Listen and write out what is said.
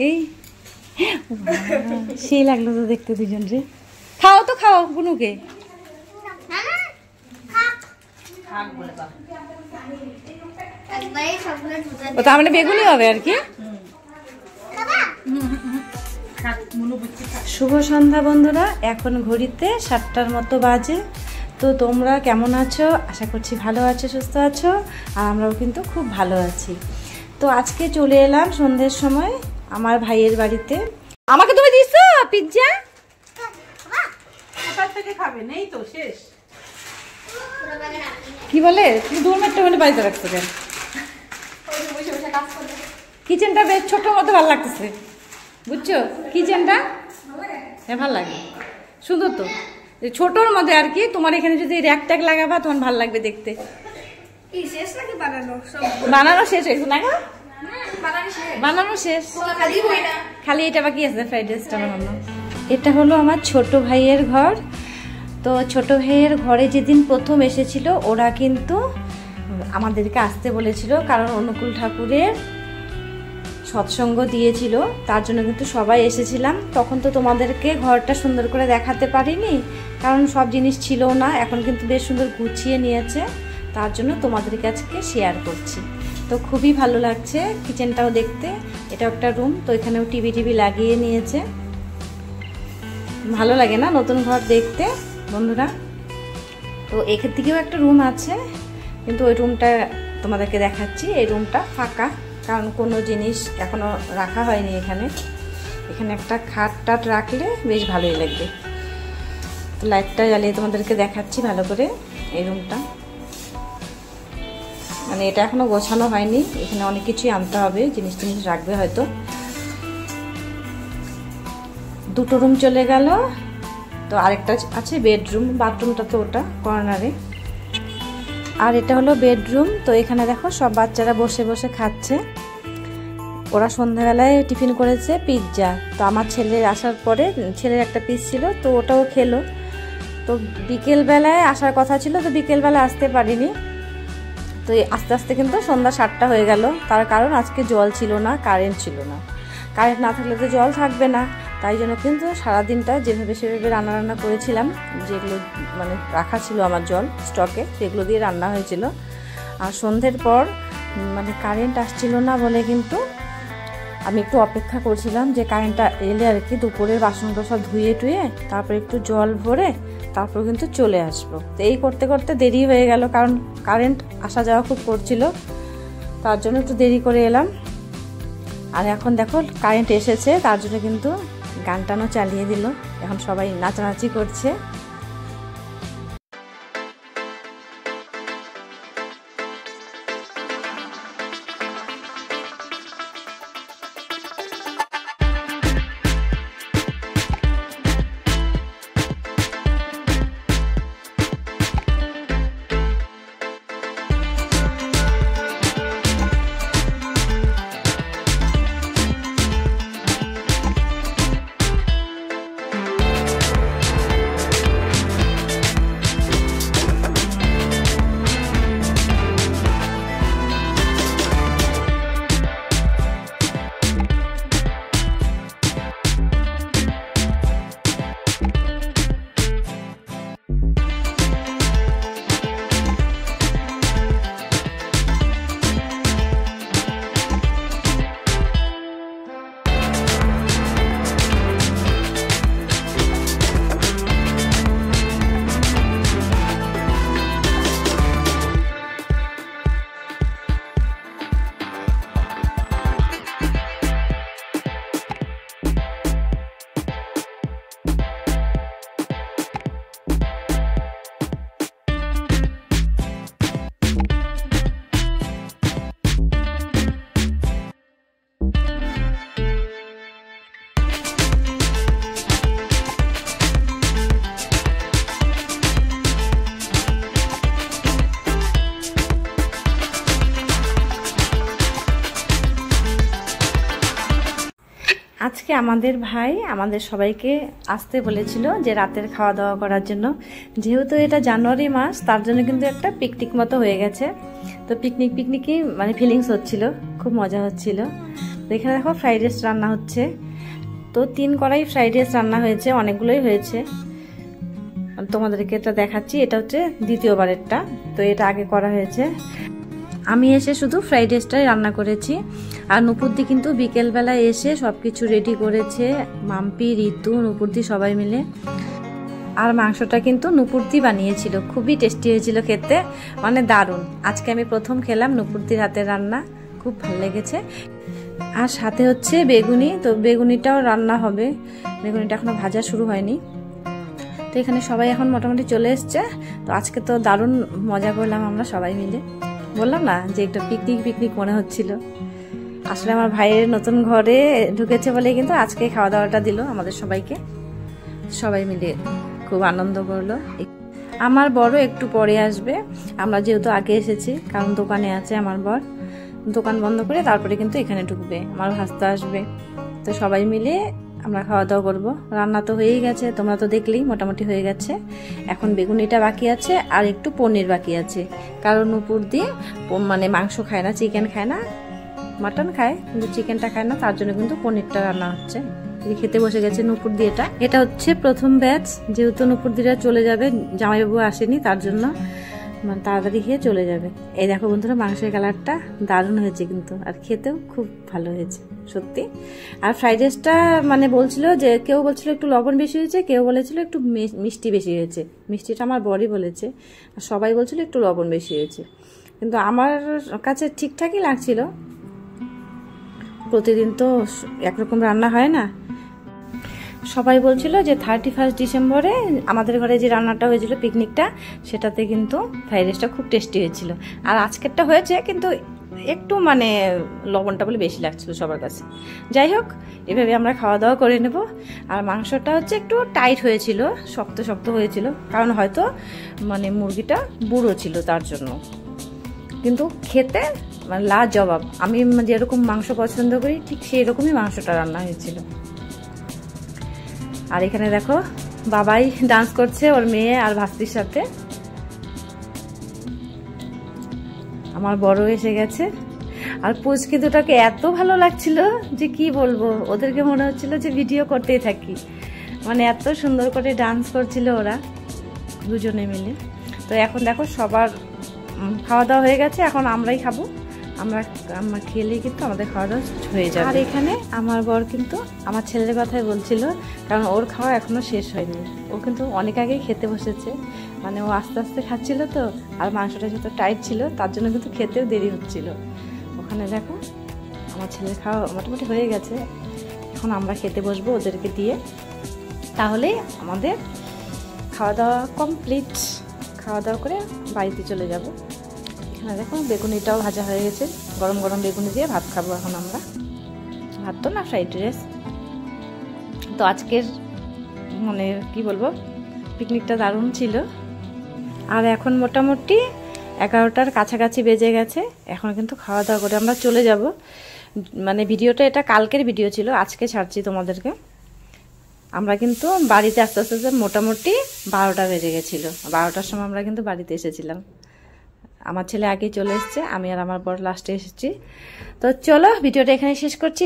এই সেই লাগলো তো দেখতে দুজন রে। খাও তো খাও বুনুকে। ও তার মানে বেগুনি হবে আর কি। শুভ সন্ধ্যা বন্ধুরা, এখন ঘড়িতে 7টার মতো বাজে। তো তোমরা কেমন আছো? আশা করছি ভালো আছো, সুস্থ আছো, আর আমরাও কিন্তু খুব ভালো আছি। তো আজকে চলে এলাম সন্ধ্যের সময় আমার ভাইয়ের বাড়িতে। আমাকে তুমি দিছো পিৎজা? খাবে নেই তো শেষ। কি বলে তুমি 2 মিনিট মানে বাড়িতে রাখছো কেন? কিচেনটা বেশ ছোট মতো ভালো লাগতেছে, বুঝছো? কিচেনটা হ্যাঁ ভালো লাগে, সুন্দর তো, ছোটর মধ্যে আর কি। তোমার এখানে যদি র্যাক ট্যাক লাগাবা তখন ভালো লাগবে দেখতে। বানানো শেষ হয়েছে না? বানানো শেষ, খালি এটা বাকি আছে ফ্রাইড রাইসটা বানানো। এটা হলো আমার ছোট ভাইয়ের ঘর। তো ছোট ভাইয়ের ঘরে যেদিন প্রথম এসেছিল ওরা কিন্তু আমাদেরকে আসতে বলেছিল, কারণ অনুকূল ঠাকুরের সৎসঙ্গ দিয়েছিল, তার জন্য কিন্তু সবাই এসেছিলাম। তখন তো তোমাদেরকে ঘরটা সুন্দর করে দেখাতে পারিনি, কারণ সব জিনিস ছিল না। এখন কিন্তু বেশ সুন্দর গুছিয়ে নিয়েছে, তার জন্য তোমাদেরকে আজকে শেয়ার করছি। তো খুবই ভালো লাগছে কিচেনটাও দেখতে। এটা একটা রুম, তো এখানেও টিভি লাগিয়ে নিয়েছে। ভালো লাগে না নতুন ঘর দেখতে বন্ধুরা? তো এখান থেকেও একটা রুম আছে, কিন্তু ওই রুমটা তোমাদেরকে দেখাচ্ছি। এই রুমটা ফাঁকা, কারণ কোনো জিনিস এখনো রাখা হয়নি এখানে। এখানে একটা খাট টাট রাখলে বেশ ভালোই লাগবে। তো লাইটটা জ্বালিয়ে তোমাদেরকে দেখাচ্ছি ভালো করে এই রুমটা। মানে এটা এখনো গোছানো হয়নি, এখানে অনেক কিছুই আনতে হবে, জিনিস রাখবে হয়তো। 2টো রুম চলে গেল। তো আরেকটা আছে বেডরুম, বাথরুমটা তো ওটা কর্নারে। আর এটা হলো বেডরুম। তো এখানে দেখো সব বাচ্চারা বসে বসে খাচ্ছে। ওরা সন্ধ্যাবেলায় টিফিন করেছে পিৎজা। তো আমার ছেলের আসার পরে ছেলের একটা পিস ছিল, তো ওটাও খেলো। তো বিকেলবেলায় আসার কথা ছিল, তো বিকেলবেলায় আসতে পারিনি। তো আস্তে আস্তে কিন্তু সন্ধ্যা 7টা হয়ে গেল। তার কারণ আজকে জল ছিল না, কারেন্ট ছিল না। কারেন্ট না থাকলে তো জল থাকবে না, তাই জন্য কিন্তু সারাদিনটা যেভাবে সেভাবে রান্না করেছিলাম। যেগুলো মানে রাখা ছিল আমার জল স্টকে, সেগুলো দিয়ে রান্না হয়েছিল। আর সন্ধ্যের পর মানে কারেন্ট আসছিল না বলে কিন্তু আমি একটু অপেক্ষা করছিলাম যে কারেন্টটা এলে আর কি দুপুরের বাসনগুলো সব ধুয়ে টুয়ে তারপর একটু জল ভরে তারপর কিন্তু চলে আসবো। তো এই করতে করতে দেরি হয়ে গেল, কারণ কারেন্ট আসা যাওয়া খুব করছিল, তার জন্য একটু দেরি করে এলাম। আর এখন দেখো কারেন্ট এসেছে, তার জন্য কিন্তু গান টানও চালিয়ে দিল। এখন সবাই নাচানাচি করছে। আজকে আমাদের ভাই আমাদের সবাইকে আসতে বলেছিল যে রাতের খাওয়া দাওয়া করার জন্য। যেহেতু এটা জানুয়ারি মাস, তার জন্য কিন্তু একটা পিকনিক মতো হয়ে গেছে। তো পিকনিকই মানে ফিলিংস হচ্ছিল, খুব মজা হচ্ছিল। তো এখানে দেখো ফ্রাইড রাইস রান্না হচ্ছে। তো 3 কড়াই ফ্রাইড রাইস রান্না হয়েছে, অনেকগুলোই হয়েছে। তোমাদেরকে এটা দেখাচ্ছি, এটা হচ্ছে দ্বিতীয়বারেরটা। তো এটা আগে করা হয়েছে, আমি এসে শুধু ফ্রাইড রাইসটাই রান্না করেছি। আর নুপুরদি কিন্তু বিকেলবেলায় এসে সবকিছু রেডি করেছে, মাম্পি, ঋতু, নুপুরদি সবাই মিলে। আর মাংসটা কিন্তু নুপুরদি বানিয়েছিল, খুবই টেস্টি হয়েছিল খেতে, মানে দারুণ। আজকে আমি প্রথম খেলাম নুপুরদির হাতে রান্না, খুব ভালো লেগেছে। আর সাথে হচ্ছে বেগুনি, তো বেগুনিটাও রান্না হবে, বেগুনিটা এখনো ভাজা শুরু হয়নি। তো এখানে সবাই এখন মোটামুটি চলে এসছে। তো আজকে তো দারুণ মজা করলাম আমরা সবাই মিলে, বললাম না যে একটা পিকনিক মনে হচ্ছিল। আসলে আমার ভাইয়ের নতুন ঘরে ঢুকেছে বলে কিন্তু আজকে খাওয়া দাওয়াটা দিল আমাদের সবাইকে, সবাই মিলে খুব আনন্দ করলো। আমার বড় একটু পরে আসবে, আমরা যেহেতু আগে এসেছি, কারণ দোকানে আছে আমার বর, দোকান বন্ধ করে তারপরে কিন্তু এখানে ঢুকবে, আমার ভাস্তা আসবে। তো সবাই মিলে আমরা খাওয়া দাওয়া করবো। রান্না তো হয়েই গেছে, তোমরা তো দেখলেই মোটামুটি হয়ে গেছে। এখন বেগুনিটা বাকি আছে আর একটু পনির বাকি আছে, কারণ নুপুর দিয়ে মানে মাংস খায় না, চিকেন খায় না, মাটন খায় কিন্তু চিকেনটা খায় না, তার জন্য কিন্তু পনিরটা রান্না হচ্ছে। খেতে বসে গেছে নুপুর দিয়েটা। এটা হচ্ছে প্রথম ব্যাচ, যেহেতু নুপুর দিরা চলে যাবে, জামাইবাবু আসেনি, তার জন্য মানে তাড়াতাড়ি খেয়ে চলে যাবে। এই দেখো বন্ধুরা, মাংসের কালারটা দারুণ হয়েছে কিন্তু, আর খেতেও খুব ভালো হয়েছে সত্যি। আর ফ্রাইড রাইসটা মানে বলছিল যে, কেউ বলছিল একটু লবণ বেশি হয়েছে, কেউ বলেছিল একটু মিষ্টি বেশি হয়েছে। মিষ্টিটা আমার বরই বলেছে, আর সবাই বলছিল একটু লবণ বেশি হয়েছে, কিন্তু আমার কাছে ঠিকঠাকই লাগছিল। প্রতিদিন তো একরকম রান্না হয় না। সবাই বলছিল যে 31 ডিসেম্বরে আমাদের ঘরে যে রান্নাটা হয়েছিল পিকনিকটা, সেটাতে কিন্তু ফ্রাইড রাইসটা খুব টেস্টি হয়েছিল। আর আজকেরটা হয়েছে কিন্তু একটু মানে লবণটা বলে বেশি লাগছিল সবার কাছে। যাই হোক, এভাবে আমরা খাওয়া দাওয়া করে নেব। আর মাংসটা হচ্ছে একটু টাইট হয়েছিল, শক্ত হয়েছিল, কারণ হয়তো মানে মুরগিটা বুড়ো ছিল তার জন্য, কিন্তু খেতে মানে লাজবাব। আমি যেরকম মাংস পছন্দ করি ঠিক সেই রকমই মাংসটা রান্না হয়েছিল। আর এখানে দেখো বাবাই ডান্স করছে ওর মেয়ে আর ভাস্তির সাথে। আমার বড় এসে গেছে। আর পুচকি দুটাকে এত ভালো লাগছিল যে কি বলবো, ওদেরকে মনে হচ্ছিল যে ভিডিও করতেই থাকি, মানে এত সুন্দর করে ডান্স করছিল ওরা দুজনে মিলে। তো এখন দেখো সবার খাওয়া দাওয়া হয়ে গেছে, এখন আমরাই খাবো। আমরা খেলেই কিন্তু আমাদের খাওয়া দাওয়া হয়ে যাবে। আর এখানে আমার বর কিন্তু আমার ছেলের কথাই বলছিল, কারণ ওর খাওয়া এখনো শেষ হয়নি, ও কিন্তু অনেক আগেই খেতে বসেছে, মানে ও আস্তে আস্তে খাচ্ছিল তো, আর মাংসটা যত টাইট ছিল তার জন্য কিন্তু খেতেও দেরি হচ্ছিল। ওখানে দেখো আমার ছেলের খাওয়া মোটামুটি হয়ে গেছে, এখন আমরা খেতে বসবো ওদেরকে দিয়ে, তাহলে আমাদের খাওয়া দাওয়া কমপ্লিট। খাওয়া দাওয়া করে বাড়িতে চলে যাব। এখানে দেখো বেগুনিটাও ভাজা হয়ে গেছে, গরম গরম বেগুনি দিয়ে ভাত খাবো এখন আমরা। ভাত তো না, ফ্রাইড রাইস। তো আজকের মানে কি বলবো, পিকনিকটা দারুণ ছিল। আর এখন মোটামুটি 11টার কাছাকাছি বেজে গেছে, এখন কিন্তু খাওয়া দাওয়া করে আমরা চলে যাব। মানে ভিডিওটা এটা কালকের ভিডিও ছিল, আজকে ছাড়ছি তোমাদেরকে। আমরা কিন্তু বাড়িতে আস্তে আস্তে মোটামুটি 12টা বেজে গেছিলো। 12টার সময় আমরা কিন্তু বাড়িতে এসেছিলাম। আমার ছেলে আগে চলে এসছে, আমি আর আমার বর লাস্টে এসেছি। তো চলো ভিডিওটা এখানে শেষ করছি।